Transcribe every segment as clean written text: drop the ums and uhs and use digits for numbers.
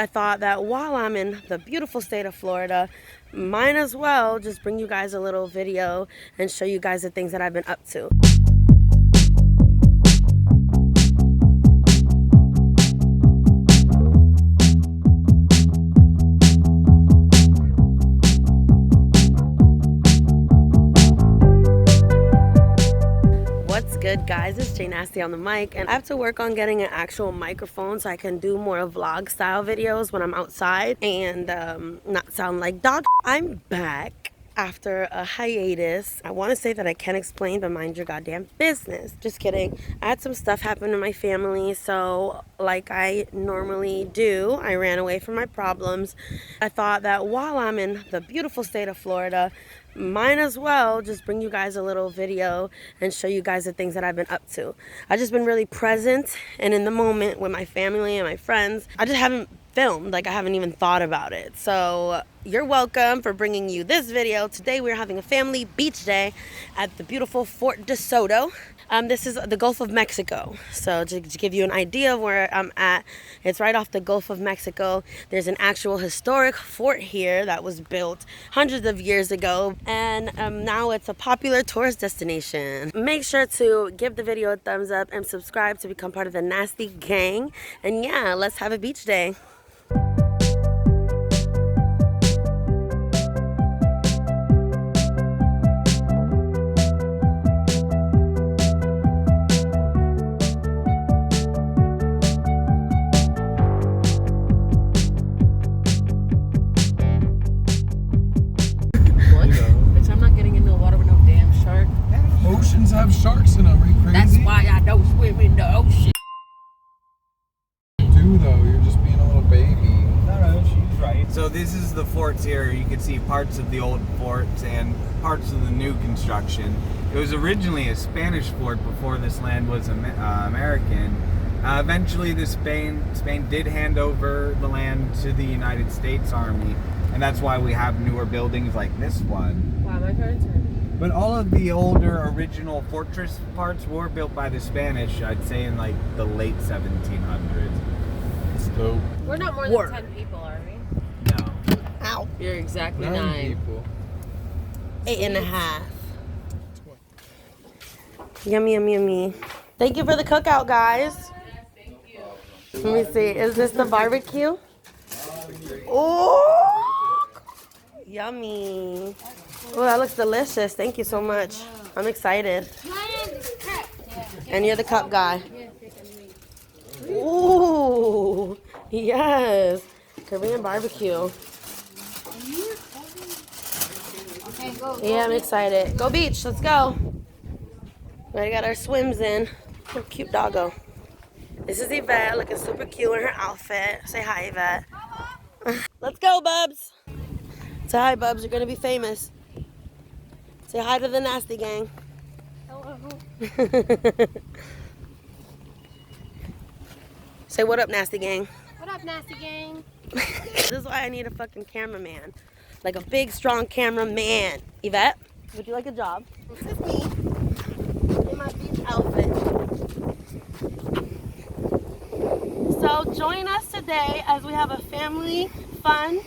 I thought that while I'm in the beautiful state of Florida, might as well just bring you guys a little video and show you guys the things that I've been up to. What's good, guys? It's JayNasty on the mic, and I have to work on getting an actual microphone so I can do more vlog style videos when I'm outside and not sound like dog. I'm back after a hiatus. I want to say that I can't explain, but mind your goddamn business. Just kidding. I had some stuff happen in my family, so like I normally do, I ran away from my problems. I thought that while I'm in the beautiful state of Florida, might as well just bring you guys a little video and show you guys the things that I've been up to. I've just been really present and in the moment with my family and my friends. I just haven't filmed, like I haven't even thought about it. So you're welcome for bringing you this video. Today we're having a family beach day at the beautiful Fort DeSoto. This is the Gulf of Mexico. So to give you an idea of where I'm at, it's right off the Gulf of Mexico. There's an actual historic fort here that was built hundreds of years ago, and now it's a popular tourist destination. Make sure to give the video a thumbs up and subscribe to become part of the Nasty gang. And yeah, let's have a beach day. Oceans have sharks in them. Are you crazy? That's why I don't swim in the ocean. You do though. You're just being a little baby. No, she's right. So this is the forts here. You can see parts of the old forts and parts of the new construction. It was originally a Spanish fort before this land was American. Eventually, Spain did hand over the land to the United States Army, and that's why we have newer buildings like this one. Wow, my parents are. But all of the older original fortress parts were built by the Spanish, I'd say in like the late 1700s. It's dope. We're not more than 10 people, are we? No. Ow. You're exactly 9 9. people. 8.5. Yummy, yummy, yummy. Thank you for the cookout, guys. Thank you. Let me see. Is this the barbecue? Oh, yummy. Oh, that looks delicious. Thank you so much. I'm excited. And you're the cup guy. Ooh, yes. Korean barbecue. Yeah, I'm excited. Go beach. Let's go. We already got our swims in. Oh, cute doggo. This is Yvette looking super cute in her outfit. Say hi, Yvette. Let's go, Bubs. Say hi, Bubs. You're going to be famous. Say hi to the Nasty gang. Hello. Say what up, Nasty gang. What up, Nasty gang? This is why I need a fucking cameraman. Like a big, strong cameraman. Yvette, would you like a job? This is me. In my beach outfit. So join us today as we have a family fun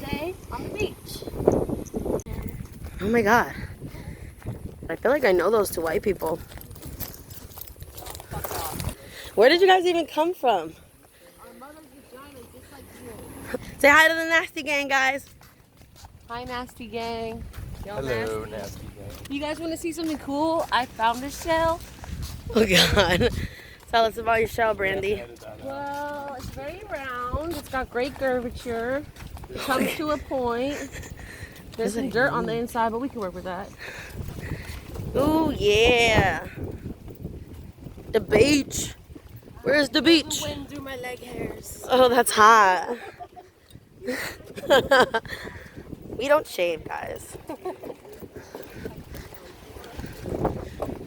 day on the beach. Oh my God. I feel like I know those two white people. Where did you guys even come from? Our mother's vagina is just like you. Say hi to the Nasty gang, guys. Hi, Nasty gang. Y'all Hello, nasty. nasty guy. You guys want to see something cool? I found a shell. Oh God. Tell us about your shell, Brandy. Well, it's very round. It's got great curvature. It comes to a point. There's some dirt on the inside, but we can work with that. Ooh, yeah. The beach. Where's the beach? The wind through my leg hairs. Oh, that's hot. We don't shave, guys.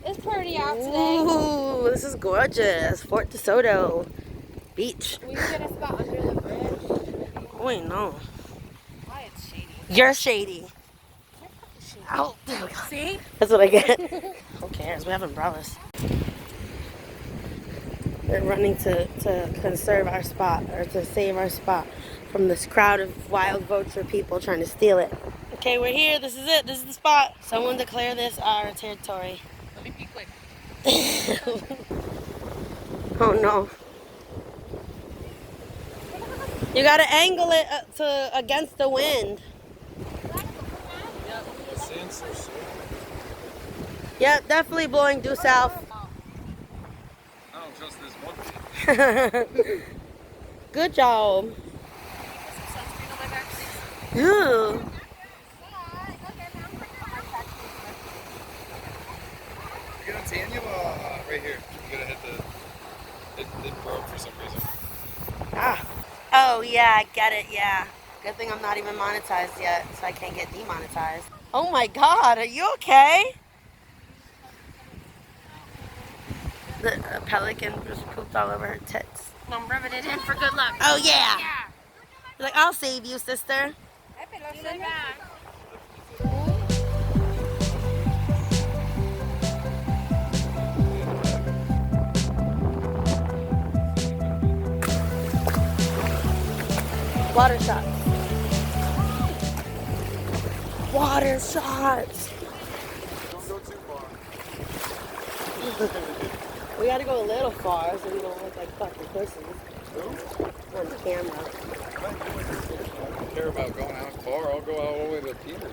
It's pretty out today. Ooh, this is gorgeous. Fort DeSoto Beach. We can get a spot under the bridge. Oh, wait, no. Why it's shady. You're shady. Ow. See? That's what I get. Who cares? We have umbrellas. We're running to conserve our spot, or to save our spot from this crowd of wild vulture people trying to steal it. Okay, we're here. This is it. This is the spot. Someone declare this our territory. Let me be quick. Oh no. You gotta angle it against the wind. The sand's so soft. Yep, definitely blowing due south. I don't trust this one thing. Good job. Sunscreen on my back, please. Ooh. You gonna tan you? Right here. You gotta hit the. It broke for some reason. Ah. Oh yeah, I get it. Yeah. Good thing I'm not even monetized yet, so I can't get demonetized. Oh my God, are you okay? The pelican just pooped all over her tits. No, I'm rubbing it in for good luck. Oh yeah. Like, I'll save you, sister. Water shots. Water shots. Don't go too far. We gotta go a little far so we don't look like fucking pussies on the camera. I don't care about going out far. I'll go out all the way to Peter.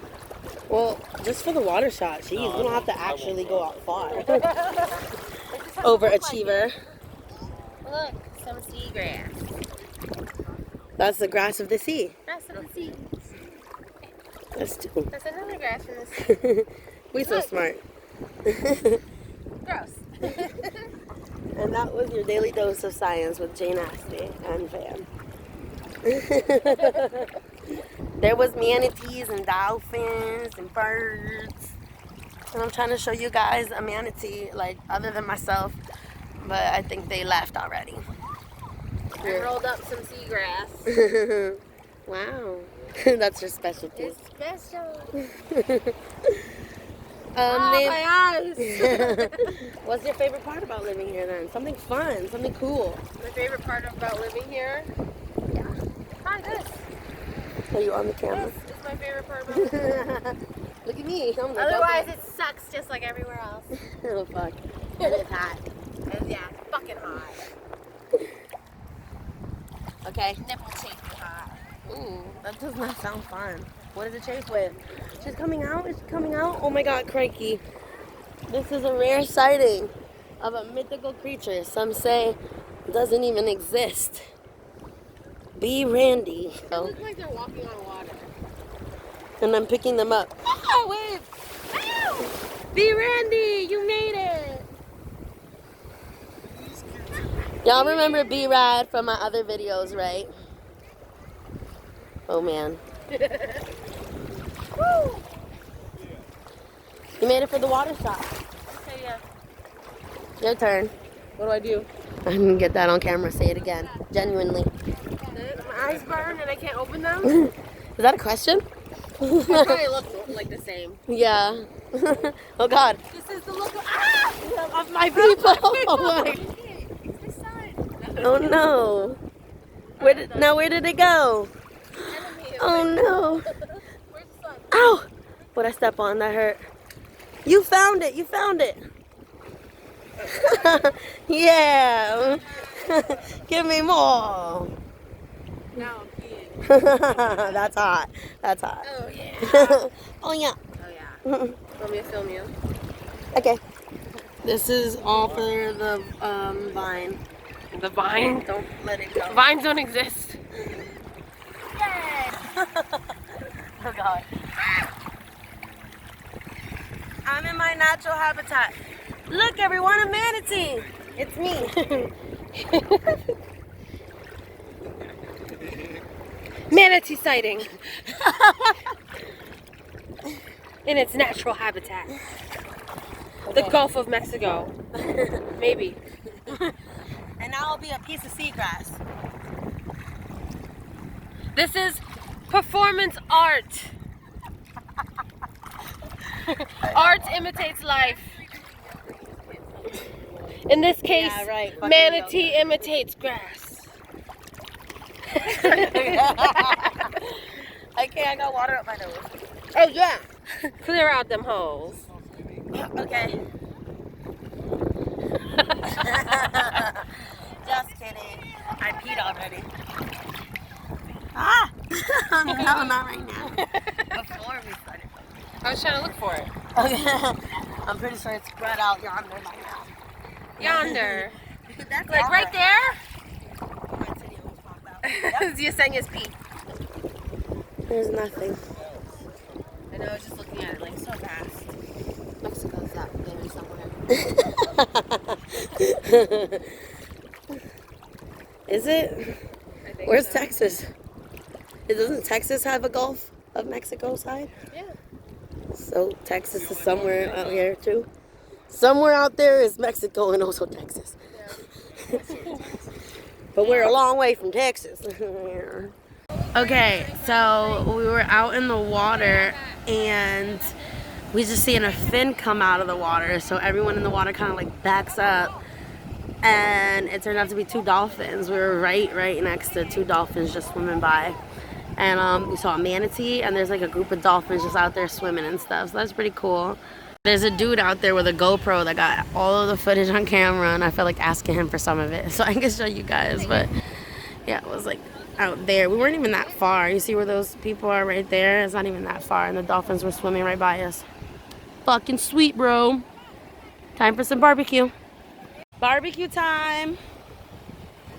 Well, just for the water shot, jeez, No, we don't have to I won't actually go go out out far. Overachiever. Look, some seagrass. That's the grass of the sea. That's some sea. That's two. That's another grass from the sea. We so Look. smart. Gross. And that was your daily dose of science with Jay Nasty and Van. There was manatees and dolphins and birds. And I'm trying to show you guys a manatee, like, other than myself. But I think they left already. I rolled up some seagrass. Wow. That's your specialty. It's special. Name- my eyes. What's your favorite part about living here then? Something fun, something cool. My favorite part about living here? Yeah. Hi, this. Are you on the camera? This is my favorite part about living here. Look at me. I'm like, Otherwise, it sucks just like everywhere else. oh fuck. And it's hot. And yeah, fucking hot. Okay. Nipple chafe hot. Ooh, that does not sound fun. What is it chased with? She's coming out? Is she coming out? Oh my god, crikey. This is a rare sighting of a mythical creature. Some say doesn't even exist. Be Randy. It looks like they're walking on water. And I'm picking them up. Oh, wait. Ow! Be Randy, you made it. Y'all remember B-Rad from my other videos, right? Oh man. Woo! You made it for the water shot. Okay, yeah. Your turn. What do I do? I didn't get that on camera. Say it again. Genuinely. My eyes burn and I can't open them? Is that a question? They probably look like the same. Yeah. Oh God. This is the look Of my people. Oh my. Oh no. Where did it go? Oh no. Where's the sun? Ow! What'd I step on? That hurt. You found it. You found it. Yeah. Give me more. Now I'm peeing. That's hot. That's hot. Oh yeah. Oh yeah. Oh yeah. Want me to film you? Okay. This is all for the vine. The vine? Don't let it go. Vines don't exist. Yay! Oh God. I'm in my natural habitat. Look everyone, a manatee. It's me. Manatee sighting. In its natural habitat. The Gulf of Mexico. Maybe. And now I'll be a piece of seagrass. This is performance art. Art imitates life. In this case, Yeah, right. Fucking manatee imitates grass. Okay, I got water up my nose. Oh yeah. Clear out them holes. Okay. Just kidding. I peed already. Ah! No, not right now. Before we started. I was trying to look for it. Okay. I'm pretty sure it's spread out yonder by now. Yonder. That's Like all right there? My titty almost popped out. Yesenia's pee. There's nothing. I know, I was just looking at it like so fast. Mexico's out there somewhere. Is it? I think Where's so. Texas? Doesn't Texas have a Gulf of Mexico side? Yeah. So Texas is somewhere out here too. Somewhere out there is Mexico and also Texas. But we're a long way from Texas. Okay, so we were out in the water and we just seen a fin come out of the water. So everyone in the water kind of like backs up. And it turned out to be 2 dolphins. We were right next to 2 dolphins just swimming by. And we saw a manatee, and there's like a group of dolphins just out there swimming and stuff. So that's pretty cool. There's a dude out there with a GoPro that got all of the footage on camera, and I felt like asking him for some of it. So I can show you guys, but yeah, it was like out there. We weren't even that far. You see where those people are right there? It's not even that far, and the dolphins were swimming right by us. Fucking sweet, bro. Time for some barbecue. Barbecue time!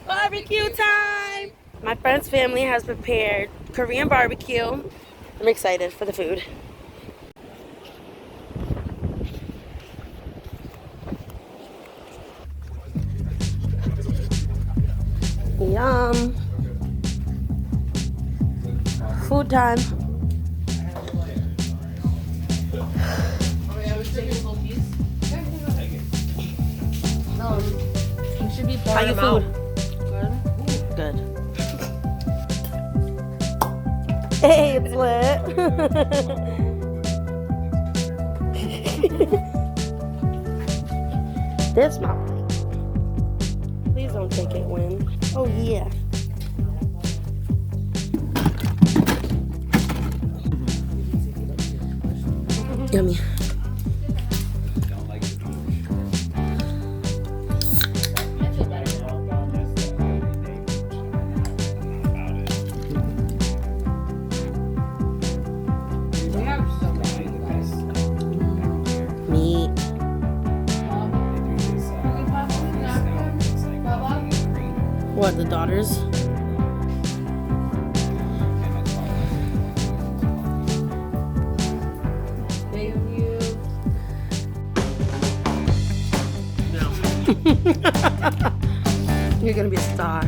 Barbecue time! My friend's family has prepared Korean barbecue. I'm excited for the food. Yum! Food time. You should be How pouring you them out. food? Good. Hey, it's lit. This my plate. Please don't take it, Win. Oh yeah. Yummy. Meat. What, the daughters? You're gonna be a star.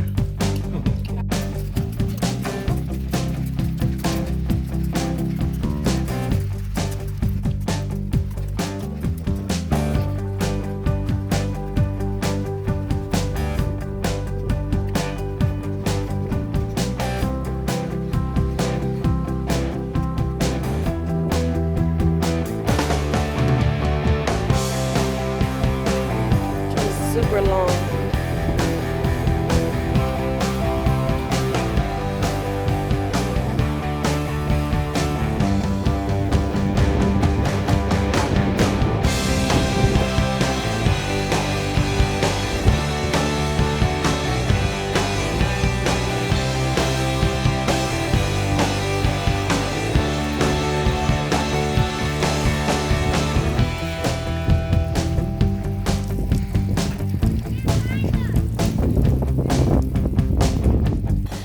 It's super long.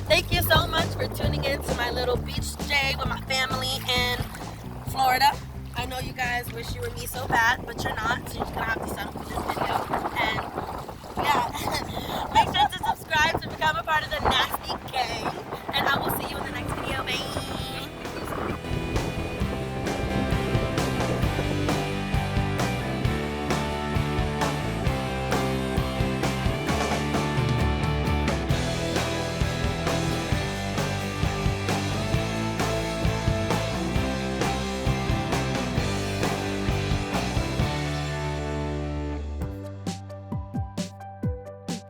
Thank you so much for tuning in to my little beach day with my family in Florida. I know you guys wish you were me so bad, but you're not, so you're just gonna have to settle for this video.